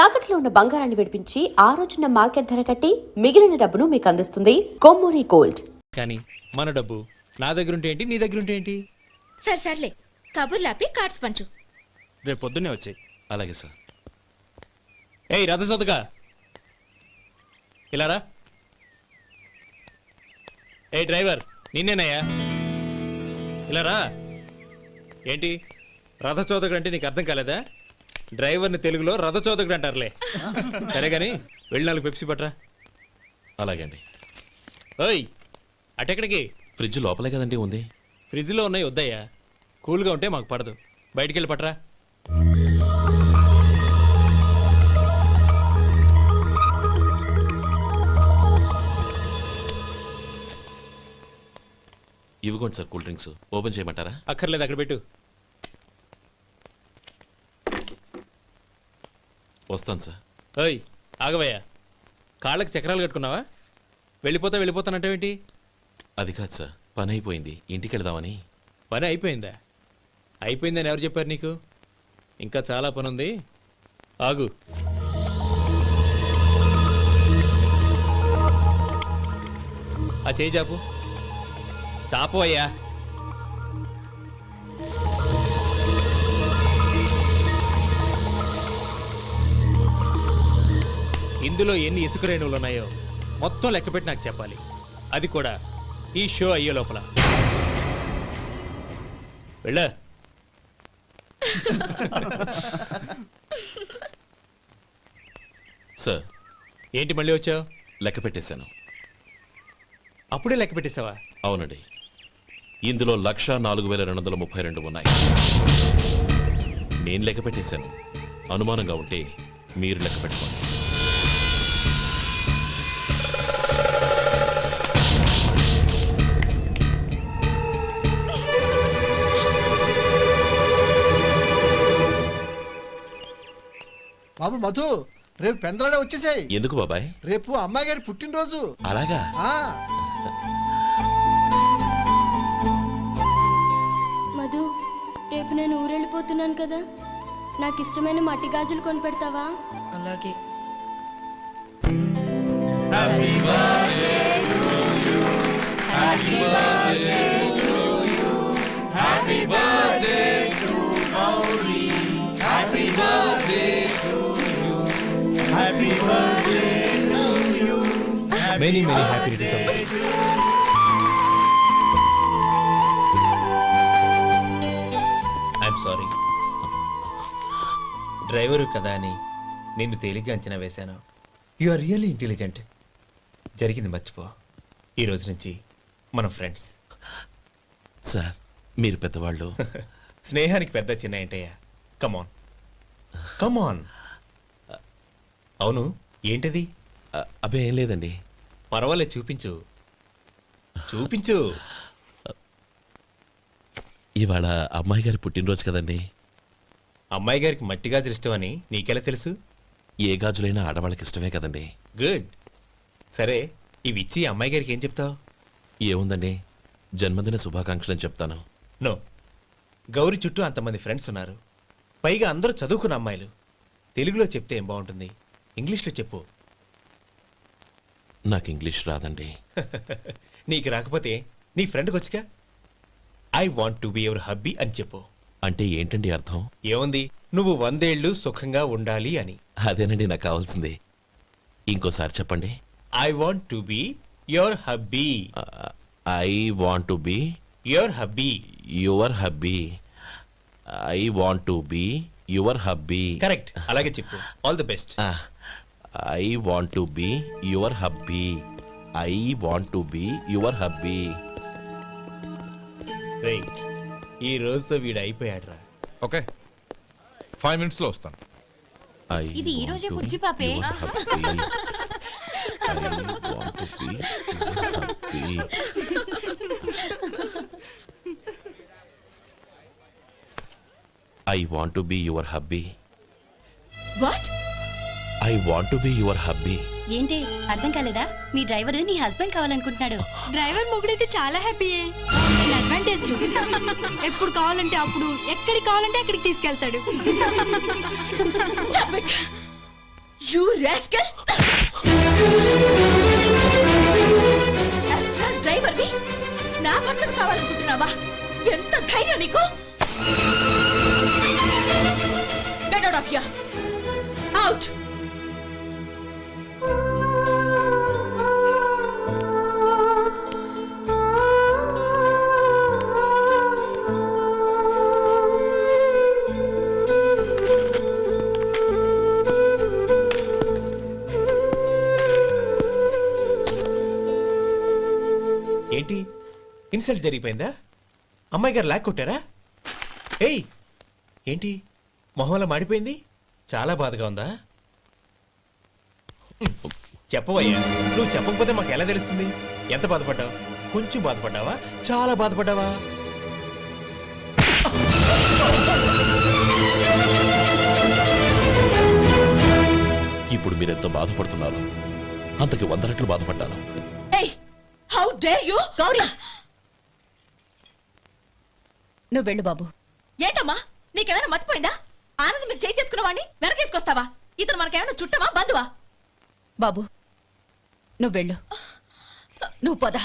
తాకట్లో ఉన్న బంగారాన్ని విడిపించి ఆ రోజున మార్కెట్ ధర కట్టి మిగిలిన డబ్బును మీకు అందిస్తుంది కొమ్మూరి గోల్డ్. కానీ మన డబ్బు నా దగ్గర ఉంటే ఏంటి, నీ దగ్గర ఉంటే ఏంటి? సర్లే కబుర్లాపి కార్డ్స్ పంచు. రేపు పొద్దున్నే వచ్చాయి. అలాగే సార్. ఏయ్ రథసోదగా ఇలారా. ఏ డ్రైవర్ నిన్నేనయ్యా, ఇలారా. ఏంటి రథచోదకుడు అంటే నీకు అర్థం కాలేదా? డ్రైవర్ని తెలుగులో రథచోదకుడు అంటారులే. సరే గాని వెళ్ళి 4 పెప్సీ పట్రా. అలాగే అండి. ఓయ్ అటెక్కడికి? ఫ్రిడ్జ్ లోపలే కదండి ఉంది. ఫ్రిడ్జ్లో ఉన్నాయి వద్దయ్యా, కూల్గా ఉంటే మాకు పడదు. బయటికి వెళ్ళి పట్రా. ఇవ్వకోండి సార్ కూల్ డ్రింక్స్. ఓపెన్ చేయమంటారా? అక్కర్లేదు, అక్కడ పెట్టు. వస్తాను సార్. ఓయ్ ఆగవయ్యా, కాళ్ళకి చక్రాలు కట్టుకున్నావా? వెళ్ళిపోతానంటావేంటి? అది కాదు సార్, పని అయిపోయింది, ఇంటికి వెళదామని. పని అయిపోయిందా? అయిపోయిందని ఎవరు చెప్పారు నీకు? ఇంకా చాలా పని ఉంది, ఆగు. ఆ చేయి చాపు. చాపు అయ్యా. ఇందులో ఎన్ని ఇసుక రేణువులు ఉన్నాయో మొత్తం లెక్కపెట్టి నాకు చెప్పాలి. అది కూడా ఈ షో అయ్యే లోపల. వెళ్ళా. సార్ ఏంటి మళ్ళీ వచ్చావు? లెక్క పెట్టేశాను. అప్పుడే లెక్క పెట్టేశావా? అవునండి, ఇందులో 1,04,232 ఉన్నాయి. నేను లెక్క పెట్టేశాను. అనుమానంగా ఉంటే మీరు లెక్క పెట్టుకోండి. బాబు మధు, రేపు పెందలాడే వచ్చేసాయి. ఎందుకు బాబాయ్? రేపు అమ్మాయి గారి పుట్టినరోజు. అలాగా? మధు, రేపు నేను ఊరెళ్ళిపోతున్నాను కదా, నాకు ఇష్టమైన మట్టి గాజులు కొనిపెడతావా? అలాగే. Many happy returns of the day. I'm sorry. Driver కదా అని నిన్ను తేలిగ్గా అంచనా వేశాను. You are really intelligent. జరిగింది మర్చిపో. ఈ రోజు నుంచి మనం ఫ్రెండ్స్. సార్ మీరు పెద్దవాళ్ళు. స్నేహానికి పెద్ద చిన్న ఏంటయ్యా? కమాన్ కమాన్. అవును, ఏంటది? అబ్బే ఏం లేదండి. పర్వాలేదు, చూపించు చూపించు. ఇవాళ అమ్మాయి గారి పుట్టినరోజు కదండి. అమ్మాయి గారికి మట్టి గాజులు ఇష్టమని నీకెలా తెలుసు? ఏ గాజులైనా ఆడవాళ్ళకి ఇష్టమే కదండి. గుడ్. సరే, ఇవి ఇచ్చి అమ్మాయి గారికి ఏం చెప్తావు? ఏముందండి, జన్మదిన శుభాకాంక్షలు అని చెప్తాను. నో, గౌరీ చుట్టూ అంతమంది ఫ్రెండ్స్ ఉన్నారు, పైగా అందరూ చదువుకున్న అమ్మాయిలు. తెలుగులో చెప్తే ఏం బాగుంటుంది, ఇంగ్లీష్లో చెప్పు. నాకు ఇంగ్లీష్ రాదండి. నీకు రాకపోతే నీ ఫ్రెండ్కి వచ్చిగా. I want to be your hubby అని చెప్పు. అంటే ఏంటండి అర్థం? ఏముంది, నువ్వు 100 ఏళ్ళు సుఖంగా ఉండాలి అని. అదేనండి నాకు కావాల్సింది. ఇంకోసారి చెప్పండి. I want to be your hubby. I want to be your hubby. Your hubby. I want to be your hubby. Correct, అలాగే చెప్పు. All the best. I want to be your hubby. I want to be your hubby. ఈ రోజుతో వీడు అయిపోయాడ్రా. Okay, 5 minutes లో వస్తాను. ఇది ఈ రోజే బుజ్జి పాపే. I want to be your hubby. What? I want to be your hubby. ఏంటి అర్థం కాలేదా? మీ డ్రైవర్ నీ హస్బెండ్ కావాలనుకుంటున్నాడు. డ్రైవర్ మొగుడైతే చాలా హ్యాపీయే. అడ్వాంటేజ్ ఎప్పుడు కావాలంటే అప్పుడు, ఎక్కడికి కావాలంటే అక్కడికి తీసుకెళ్తాడు. You rascal! డ్రైవర్ ని నా భర్తను కావాలనుకుంటున్నావా? ఎంత ధైర్యం నీకు! Get out of here! Out! ఏంటి ఇన్సల్ట్ జరిగిపోయిందా? అమ్మాయి గారు లాక్ కొట్టారా? ఏయ్ ఏంటి మొహంలో మాడిపోయింది? చాలా బాధగా ఉందా? చెప్పవయ్యా, నువ్వు చెప్పకపోతే మాకు ఎలా తెలుస్తుంది? ఎంత బాధపడ్డావు? కొంచెం బాధపడ్డావా? చాలా బాధపడ్డావా? ఇప్పుడు మీరెంత బాధపడుతున్నారు, అంతకి 100 రెట్లు బాధపడ్డాను. How dare you! గౌరీ, నువ్వు వెళ్ళు బాబు. ఏంటమ్మా, నీకేమైనా మర్చిపోయిందా? ఆనందం మీరు చేసుకున్న వాడిని వెనకేసుకొస్తావా? ఇతను మనకేమైనా చుట్టమా, బంధువా? బాబు నువ్వు వెళ్ళు, నువ్వు పద.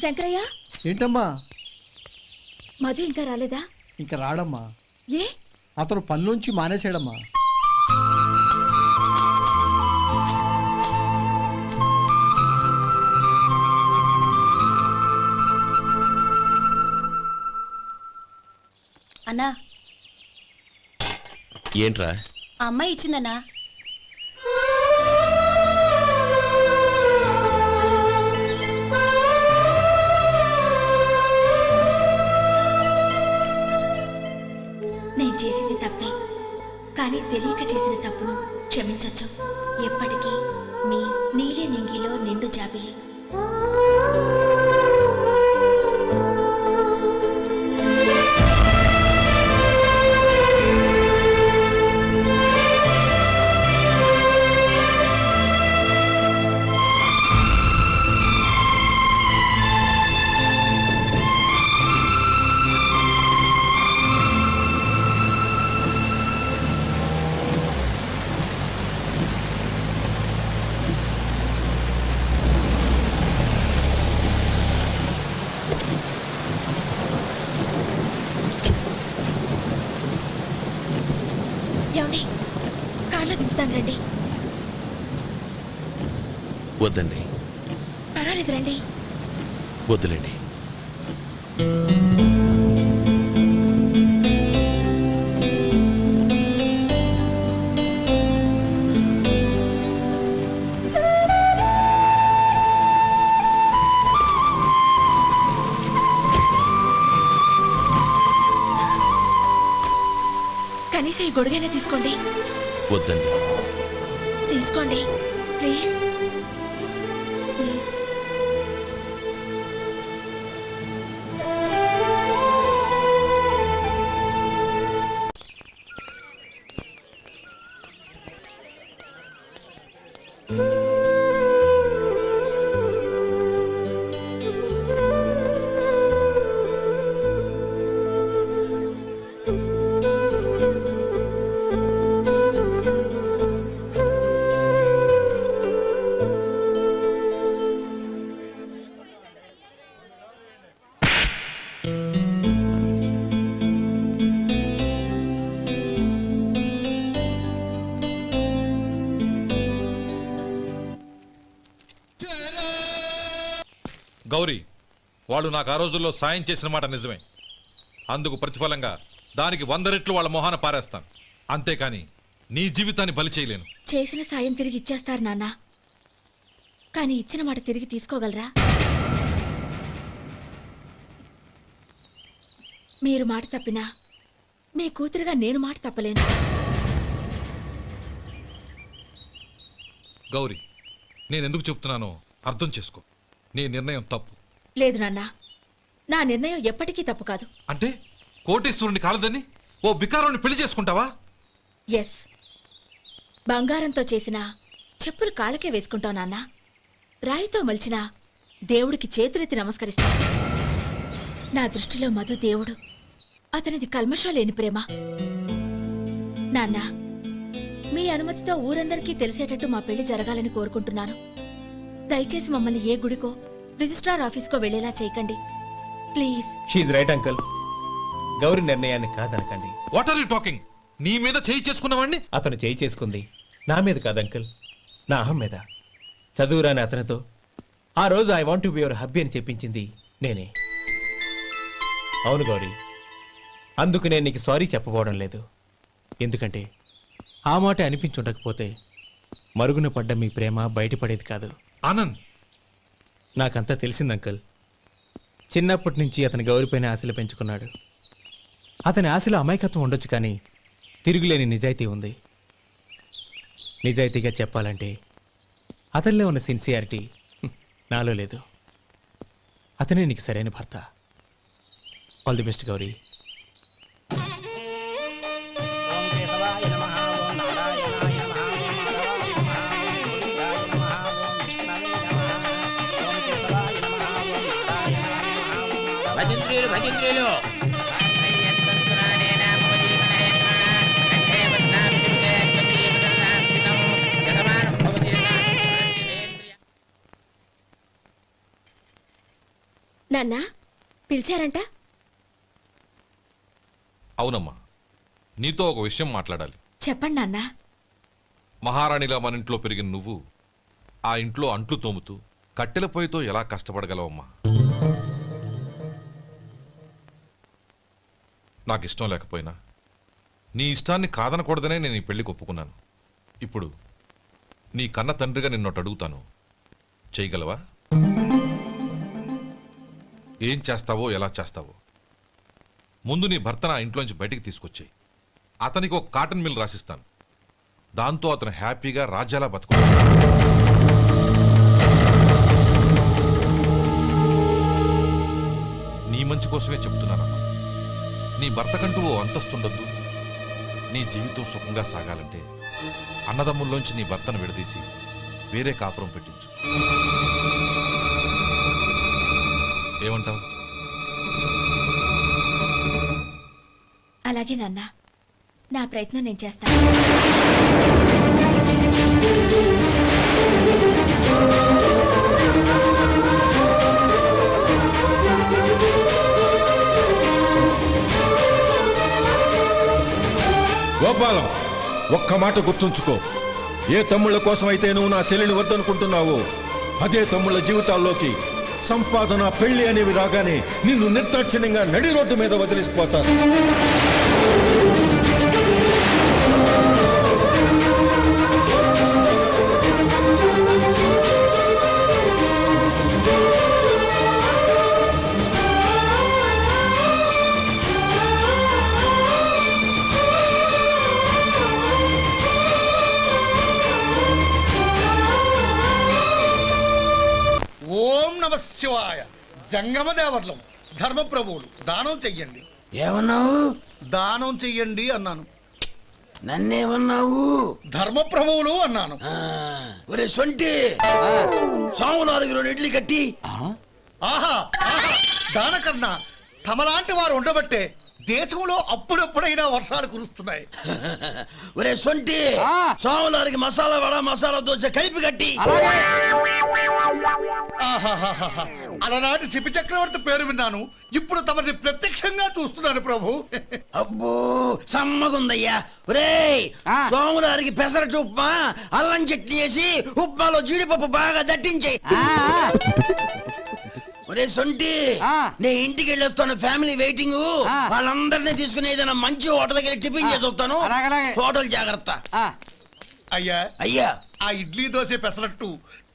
శంకరయ్య, ఏంటమ్మా? మధు ఇంకా రాలేదా? ఇంకా రాడమ్మా. ఏ? అతను పనిలోంచి మానేసాడమ్మా. అన్నా, ఏంట్రా? ఆ అమ్మాయి ఇచ్చిందన్నా. నేను చేసింది తప్పే, కానీ తెలియక చేసిన తప్పును క్షమించొచ్చు. ఎప్పటికీ మీ నీలి నింగిలో నిండు జాబిలి. ఏమండి, కార్లో దింపుతాను రండి. వద్దండి, పర్వాలేదు రండి. వద్దులేండి. కనీసం ఈ గొడుగైనా తీసుకోండి. వద్దండి. తీసుకోండి ప్లీజ్. గౌరీ, వాళ్ళు నాకు ఆ రోజుల్లో సాయం చేసిన మాట నిజమే. అందుకు ప్రతిఫలంగా దానికి 100 రెట్లు వాళ్ళ మొహాన పారేస్తాను. అంతేకాని నీ జీవితాన్ని బలి చేయలేను. చేసిన సాయం తిరిగి ఇచ్చేస్తారు నాన్న, కానీ ఇచ్చిన మాట తిరిగి తీసుకోగలరా? మీరు మాట తప్పినా మీ కూతురుగా నేను మాట తప్పలేను. గౌరీ, నేనెందుకు చెప్తున్నానో అర్థం చేసుకో. నీ నిర్ణయం తప్పు. లేదు నాన్న, నా నిర్ణయం ఎప్పటికీ తప్పు కాదు. అంటే కోటేశ్వరుని కాలదని ఓ బికారుని పెళ్లి చేసుకుంటావా? ఎస్, బంగారంతో చేసిన చెప్పులు కాళ్ళకే వేసుకుంటావు నాన్న. రాయితో మలిచిన దేవుడికి చేతులెత్తి నమస్కరిస్తాను. నా దృష్టిలో మధు దేవుడు, అతనిది కల్మషం లేని ప్రేమ. నాన్న, మీ అనుమతితో ఊరందరికీ తెలిసేటట్టు మా పెళ్లి జరగాలని కోరుకుంటున్నాను. దయచేసి మమ్మల్ని ఏ గుడికో రిజిస్ట్రార్ ఆఫీస్కో వెళ్లేలా చేయకండి please. She's right uncle. Gauri నిర్ణయాన్ని కాదనకండి. What are you talking? నీ మీద చేయి చేసుకున్నవాడిని అతను చేయి చేసుకుంది నా మీద కాదు అంకుల్, నా అహం మీద. చదువురాని అతనితో ఆ రోజు I want to be your hubby అని చెప్పించింది నేనే. అవును గౌరీ, అందుకు నేను నీకు సారీ చెప్పబోవడం లేదు. ఎందుకంటే ఆ మాట అనిపించుండకపోతే మరుగున పడ్డ మీ ప్రేమ బయటపడేది కాదు. ఆనంద్, నాకంతా తెలిసింది అంకుల్. చిన్నప్పటి నుంచి అతని గౌరిపైన ఆశలు పెంచుకున్నాడు. అతని ఆశలో అమాయకత్వం ఉండొచ్చు, కానీ తిరుగులేని నిజాయితీ ఉంది. నిజాయితీగా చెప్పాలంటే అతనిలో ఉన్న సిన్సియారిటీ నాలో లేదు. అతనే నీకు సరైన భర్త. All the best Gauri. భజంత్రీలు భజంత్రీలు నాన్న, పిలిచారంట? అవునమ్మా, నీతో ఒక విషయం మాట్లాడాలి. చెప్పండి నాన్న. మహారాణిలా మన ఇంట్లో పెరిగిన నువ్వు ఆ ఇంట్లో అంట్లు తోముతూ కట్టెల పొయ్యితో ఎలా కష్టపడగలవమ్మా? నాకు ఇష్టం లేకపోయినా నీ ఇష్టాన్ని కాదనకూడదనే నేను ఈ పెళ్లికి ఒప్పుకున్నాను. ఇప్పుడు నీ కన్న తండ్రిగా నిన్నొట్టు అడుగుతాను, చేయగలవా? ఏం చేస్తావో, ఎలా చేస్తావో ముందు నీ భర్త నా ఇంట్లోంచి బయటికి తీసుకొచ్చేయి. అతనికి ఒక కాటన్ మిల్ రాసిస్తాను. దాంతో అతను హ్యాపీగా రాజ్యాలా బతుకు. నీ మంచి కోసమే చెప్తున్నానమ్మా. నీ భర్తకంటూ ఓ అంతస్తుండొద్దు. నీ జీవితం సుఖంగా సాగాలంటే అన్నదమ్ముల్లోంచి నీ భర్తను విడదీసి వేరే కాపురం పెట్టించు. ఏమంటావు? అలాగే నాన్న, నా ప్రయత్నం నేను చేస్తాను. గోపాలం, ఒక్క మాట గుర్తుంచుకో. ఏ తమ్ముళ్ళ కోసమైతే నువ్వు నా చెల్లిని వద్దనుకుంటున్నావో అదే తమ్ముళ్ళ జీవితాల్లోకి సంపాదన, పెళ్లి అనేవి రాగానే నిన్ను నిర్దాక్షిణ్యంగా నడి రోడ్డు మీద వదిలిసిపోతారు. ఓం నమ శివాయ. జంగమ దేవర్లం, ధర్మప్రభువులు, దానం చెయ్యండి. ఏమన్నావు? దానం చెయ్యండి అన్నాను. నన్నేమన్నావు? ధర్మప్రభువులు అన్నాను. ఒరే సొంటి, సాము 4 ఇడ్లీ కట్టి. ఆహా ఆహా, దానకన్నా తమలాంటి వారు ఉండబట్టే దేశంలో అప్పుడప్పుడైనా వర్షాలు కురుస్తున్నాయి. ఒరే సొంటి, సాములారికి మసాలా వడ, మసాలా దోశ కలిపి కట్టి. ఆహాహాహా, అలనాటి శిపి చక్రవర్తి పేరు విన్నాను, ఇప్పుడు తమని ప్రత్యక్షంగా చూస్తున్నాను ప్రభు. అబ్బో సమ్మగుందయ్యా. ఒరే సోములారికి పెసరట్టు ఉప్మా, అల్లం చట్నీ వేసి ఉప్మాలో జీడిపప్పు బాగా దట్టించే. ఒరే సొంటి నేను ఇంటికి వెళ్ళొస్తాను, ఫ్యామిలీ వెయిటింగ్. వాళ్ళందరినీ తీసుకుని ఏదైనా మంచి హోటల్ దగ్గర టిఫిన్ చేసి వస్తాను. హోటల్ జాగ్రత్త. అయ్యా అయ్యా ఆ ఇడ్లీ దోశ పెసరట్టు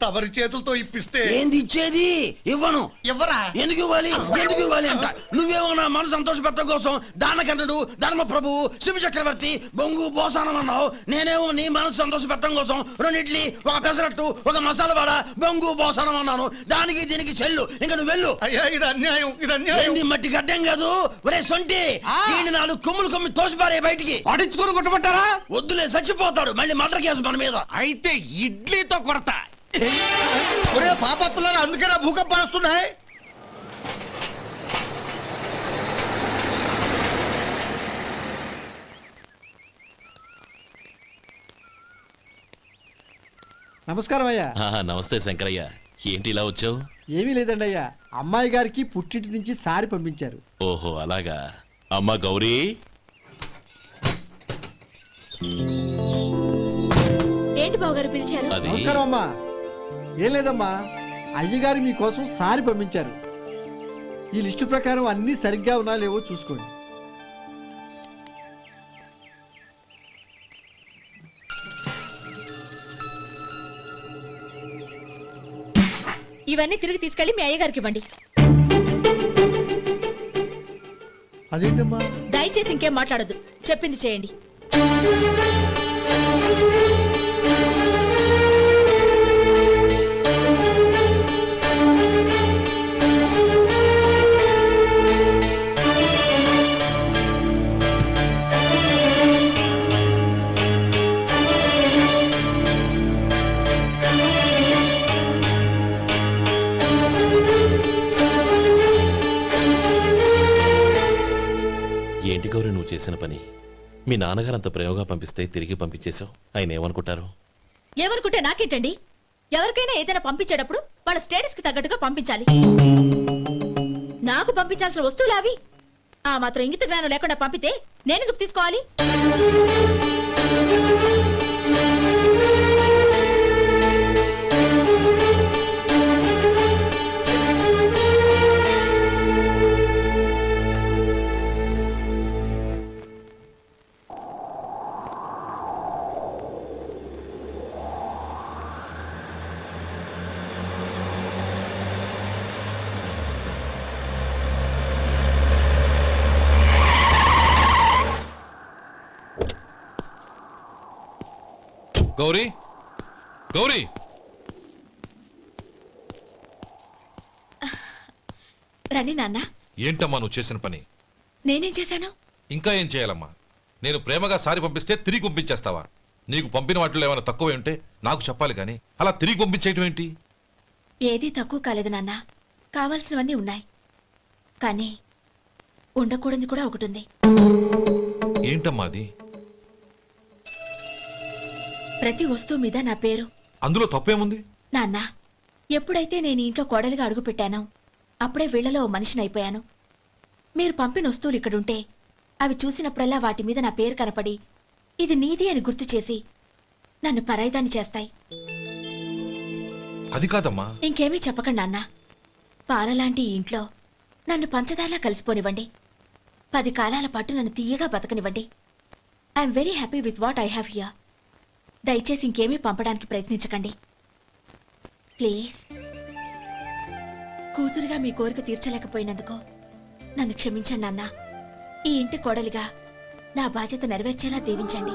తమరి చేతులతో ఇప్పిస్తే ఏంది ఇచ్చేది? ఇవ్వను. ఎవరా ఎందుకు ఇవ్వాలి? ఎందుకు ఇవ్వాలి అంట? నువ్వేమో నా మనసు సంతోష పెట్టడం కోసం దానకంటుడు, ధర్మ ప్రభువు, శివ చక్రవర్తి, బొంగు బోసానం అన్నావు. నేనేమో నీ మనసు సంతోష పెట్టడం కోసం 2 ఇడ్లీ, 1 పెసరట్టు, 1 మసాలా వడ, బొంగు బోసానం అన్నాను. దానికి దీనికి చెల్లు. ఇంకా నువ్వు వెళ్ళు. అయ్యా ఇది అన్యాయం, ఇది అన్యాయం. ఏంది మట్టి గడ్డం కాదు. ఒరే సొంటి, దీన్ని 4 కొమ్ములు కొమ్మి తోసిపారే బయటికి. పడించుకొని కొట్టమంటారా? వద్దులే, చచ్చిపోతాడు. మళ్ళీ మర్డర్ కేసు మన మీద. అయితే ఇడ్లీతో కొడతా. ఒరే పాపత్తులారా, అందుకేనా భూకంపాలు వస్తున్నాయి? నమస్కారం అయ్యా. నమస్తే శంకరయ్య, ఏంటి ఇలా వచ్చావు? ఏమీ లేదండి అయ్యా, అమ్మాయి గారికి పుట్టింటి నుంచి సారి పంపించారు. ఓహో అలాగా. అమ్మా గౌరీ, ఏంటి బావగారు పిలిచారు? అది నమస్కారం అమ్మా. ఏం లేదమ్మా, అయ్యగారు మీకోసం సారి పంపించారు. ఈ లిస్టు ప్రకారం అన్ని సరిగ్గా ఉన్నా లేవో చూసుకోండి. ఇవన్నీ తిరిగి తీసుకెళ్లి మీ అయ్యగారికి ఇవ్వండి. అదేంటమ్మా? దయచేసి ఇంకేం మాట్లాడొద్దు, చెప్పింది చేయండి. ఏంటి గౌరీ నువ్వు చేసిన పని? మీ నాన్నగారు అంత ప్రేమగా పంపిస్తే తిరిగి పంపించేశావు. ఆయన ఏమనుకుంటారు? ఏమనుకుంటే నాకేంటండి? ఎవరికైనా ఏదైనా పంపించేటప్పుడు వాళ్ళ స్టేటస్ కి తగ్గట్టుగా పంపించాలి. నాకు పంపించాల్సిన వస్తువులు అవి. ఆ మాత్రం ఇంగిత జ్ఞానం లేకుండా పంపితే నేనెందుకు తీసుకోవాలి? గౌరీ, గౌరీ, రండి నాన్న. ఏంటమ్మా నువ్వు చేసిన పని? నేనేం చేశాను? ఇంకా ఏం చేయాలమ్మా? నేను ప్రేమగా సారి పంపిస్తే తిరిగి పంపించేస్తావా? నీకు పంపిన వాటిలో ఏమైనా తక్కువ ఉంటే నాకు చెప్పాలి కానీ అలా తిరిగి పంపించేయటం ఏంటి? ఏదీ తక్కువ కాలేదు నాన్న, కావాల్సినవన్నీ ఉన్నాయి. కానీ ఉండకూడదు కూడా ఒకటి ఉంది. ఏంటమ్మా అది? ప్రతి వస్తువు మీద నా పేరు. అందులో తప్పేముంది? నాన్న, ఎప్పుడైతే నేను ఇంట్లో కోడలిగా అడుగు పెట్టానో అప్పుడే వీళ్లలో ఓ మనిషిని అయిపోయాను. మీరు పంపిన వస్తువులు ఇక్కడుంటే అవి చూసినప్పుడల్లా వాటి మీద నా పేరు కనపడి ఇది నీది అని గుర్తు చేసి నన్ను పరాయిదాన్ని చేస్తాయి. అది కాదమ్మా. ఇంకేమీ చెప్పకండి నాన్న. పాలలాంటి ఈ ఇంట్లో నన్ను పంచదారలా కలిసిపోనివ్వండి. 10 కాలాల పాటు నన్ను తీయగా బతకనివ్వండి. I'm very happy with what I have here. దయచేసి ఇంకేమీ పంపడానికి ప్రయత్నించకండి ప్లీజ్. కూతురుగా మీ కోరిక తీర్చలేకపోయినందుకు నన్ను క్షమించండి నాన్న. ఈ ఇంటి కోడలిగా నా బాధ్యత నెరవేర్చేలా దీవించండి.